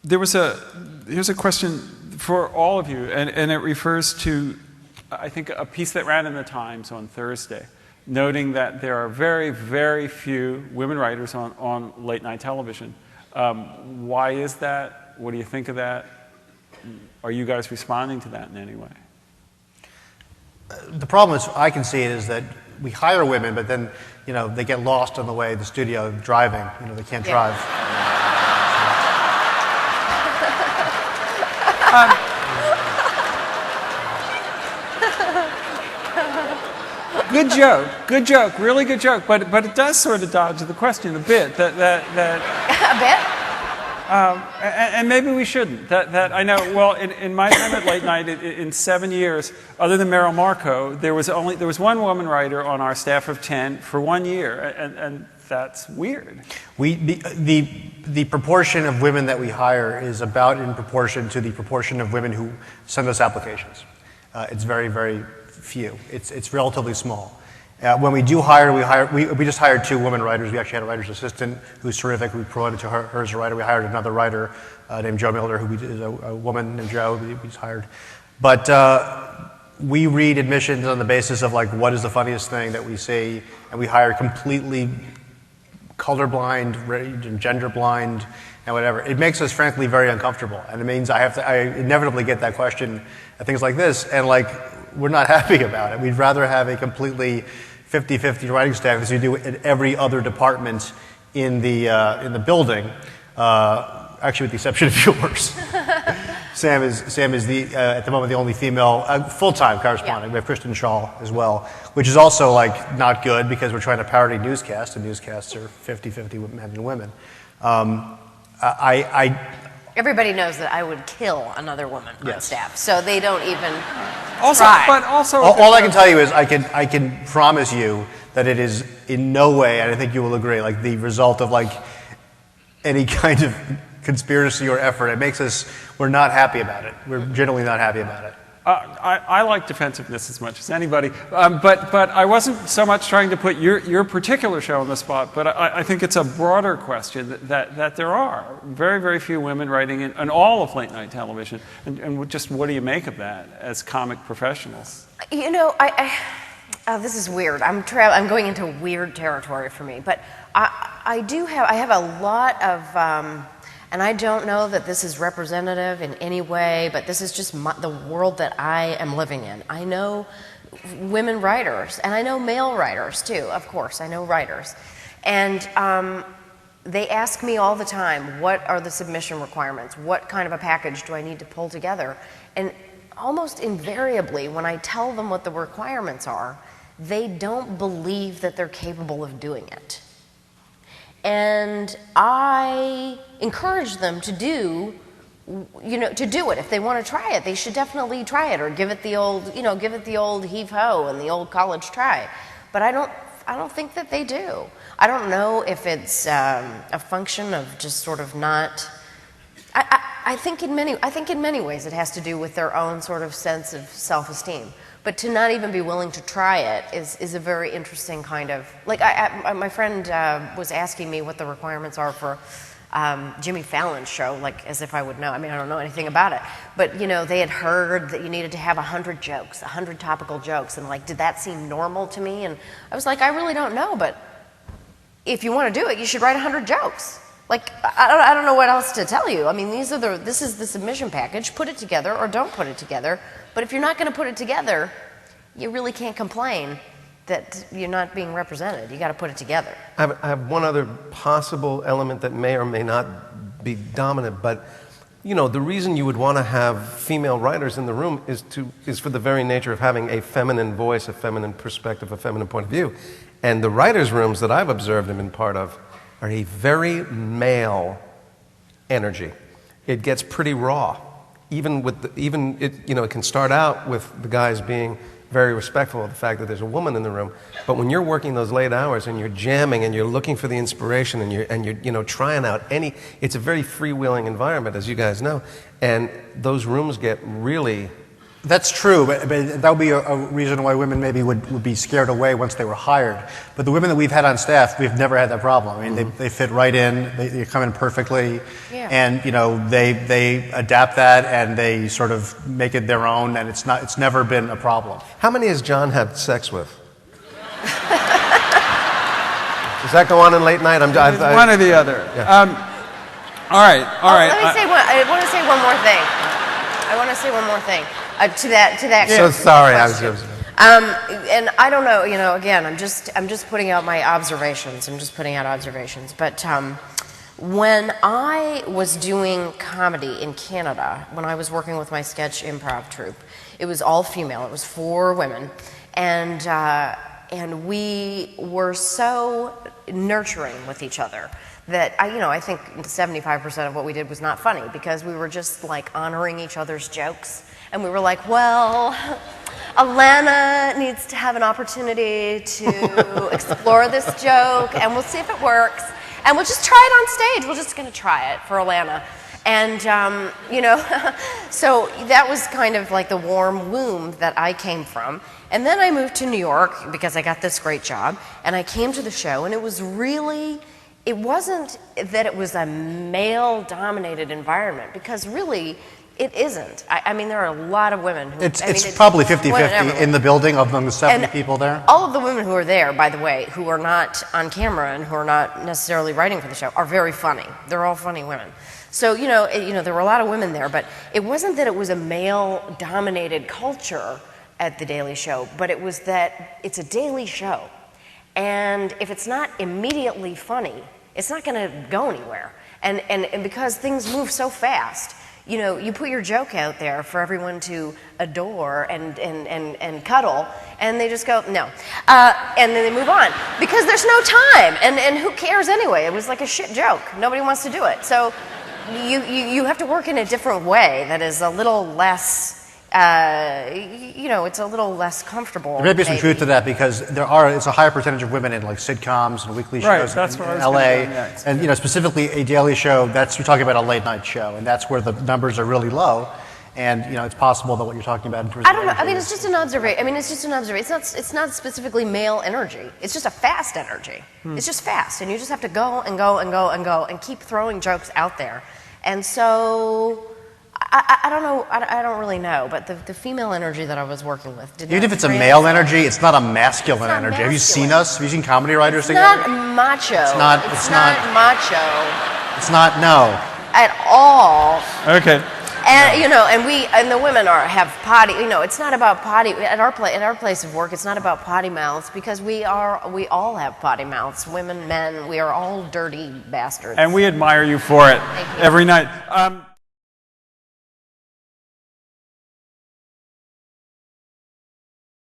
Here's a question for all of you, and it refers to, I think, a piece that ran in the Times on Thursday, noting that there are very, very few women writers on late-night television. Why is that? What do you think of that? Are you guys responding to that in any way? The problem is, I can see it, is that we hire women, but then, they get lost on the way to the studio driving. They can't drive. Good joke, really good joke. But it does sort of dodge the question a bit. A bit? And maybe we shouldn't. That I know. Well, in my time at late night, in 7 years, other than Meryl Marco, there was one woman writer on our staff of 10 for 1 year, and that's weird. The proportion of women that we hire is about in proportion to the proportion of women who send us applications. It's very, very few. It's relatively small. When we do hire, we just hired 2 women writers. We actually had a writer's assistant who's terrific. We promoted to her as a writer. We hired another writer named Joe Miller, who is a woman named Joe we just hired. But we read admissions on the basis of what is the funniest thing that we see, and we hire completely colorblind, gender blind, and whatever. It makes us frankly very uncomfortable, and it means I inevitably get that question at things like this, and we're not happy about it. We'd rather have a completely 50-50 writing staff as we do in every other department in the building, actually with the exception of yours. Sam is at the moment the only female full-time correspondent. We have Kristen Shaw as well, which is also not good because we're trying to parody newscasts, and newscasts are 50-50 men and women. Everybody knows that I would kill another woman on staff, so they don't even try. But all I can tell you is I can promise you that it is in no way, and I think you will agree, the result of any kind of conspiracy or effort. It makes us, we're not happy about it. We're generally not happy about it. I like defensiveness as much as anybody, but I wasn't so much trying to put your particular show on the spot, but I think it's a broader question that there are very, very few women writing in all of late-night television, and just what do you make of that as comic professionals? This is weird. I'm going into weird territory for me, but I have a lot of... and I don't know that this is representative in any way, but this is just the world that I am living in. I know women writers, and I know male writers too, of course. I know writers. And they ask me all the time, what are the submission requirements? What kind of a package do I need to pull together? And almost invariably, when I tell them what the requirements are, they don't believe that they're capable of doing it. And I encourage them to do it. If they want to try it, they should definitely try it, or give it the old heave-ho and the old college try. But I don't think that they do. I don't know if it's a function of just sort of not. I think in many ways it has to do with their own sort of sense of self-esteem. But to not even be willing to try it is a very interesting kind of... my friend was asking me what the requirements are for Jimmy Fallon's show, as if I would know. I mean, I don't know anything about it. But, they had heard that you needed to have 100 jokes, 100 topical jokes. And, did that seem normal to me? And I was like, I really don't know. But if you want to do it, you should write 100 jokes. I don't know what else to tell you. I mean, this is the submission package. Put it together or don't put it together. But if you're not going to put it together, you really can't complain that you're not being represented. You got to put it together. I have one other possible element that may or may not be dominant, but the reason you would want to have female writers in the room is for the very nature of having a feminine voice, a feminine perspective, a feminine point of view. And the writers' rooms that I've observed and been part of are a very male energy. It gets pretty raw. It can start out with the guys being very respectful of the fact that there's a woman in the room, but when you're working those late hours and you're jamming and you're looking for the inspiration and you're trying out it's a very freewheeling environment, as you guys know, and those rooms get really That's true, but that would be a reason why women maybe would be scared away once they were hired. But the women that we've had on staff, we've never had that problem. I mean, they fit right in, they come in perfectly, and you know they adapt that and they sort of make it their own, and it's never been a problem. How many has John had sex with? Does that go on in late night? One or the other. Yeah. All right. Let me say one. I want to say one more thing. To that. So sorry, I was. And I don't know. You know, again, I'm just putting out my observations. But when I was doing comedy in Canada, when I was working with my sketch improv troupe, it was all female. It was 4 women, and we were so nurturing with each other that I think 75% of what we did was not funny because we were just like honoring each other's jokes, and we were like, well, Alana needs to have an opportunity to explore this joke, and we'll see if it works, and we'll just try it on stage. We're just going to try it for Alana. And, so that was kind of like the warm womb that I came from. And then I moved to New York because I got this great job, and I came to the show, and it wasn't that it was a male-dominated environment, because really, it isn't. I mean, there are a lot of women who... It's probably 50-50 in the building among the 70 people there. All of the women who are there, by the way, who are not on camera and who are not necessarily writing for the show, are very funny. They're all funny women. So, there were a lot of women there, but it wasn't that it was a male-dominated culture at The Daily Show, but it was that it's a daily show. And if it's not immediately funny, it's not going to go anywhere. And because things move so fast, you put your joke out there for everyone to adore and cuddle, and they just go, no. And then they move on. Because there's no time, and who cares anyway? It was like a shit joke. Nobody wants to do it. So you have to work in a different way that is a little less... it's a little less comfortable. There may be some truth to that because it's a higher percentage of women in like sitcoms and weekly shows that's in what I was LA. gonna go next. And specifically a daily show, you're talking about a late night show, and that's where the numbers are really low. And it's possible that what you're talking about in terms of I don't know. I mean, it's just an observation. It's not specifically male energy. It's just a fast energy. It's just fast, and you just have to go and go and go and go and keep throwing jokes out there. And so I don't know. I don't really know. But the female energy that I was working with did not. Even if it's a male energy, it's not a masculine energy. Have you seen us? Have you seen comedy writers together? It's not macho. It's not macho. It's not at all. Okay. And and the women have potty. It's not about potty at our place of work. It's not about potty mouths because we all have potty mouths. Women, men, we are all dirty bastards. And we admire you for it Thank you. every night.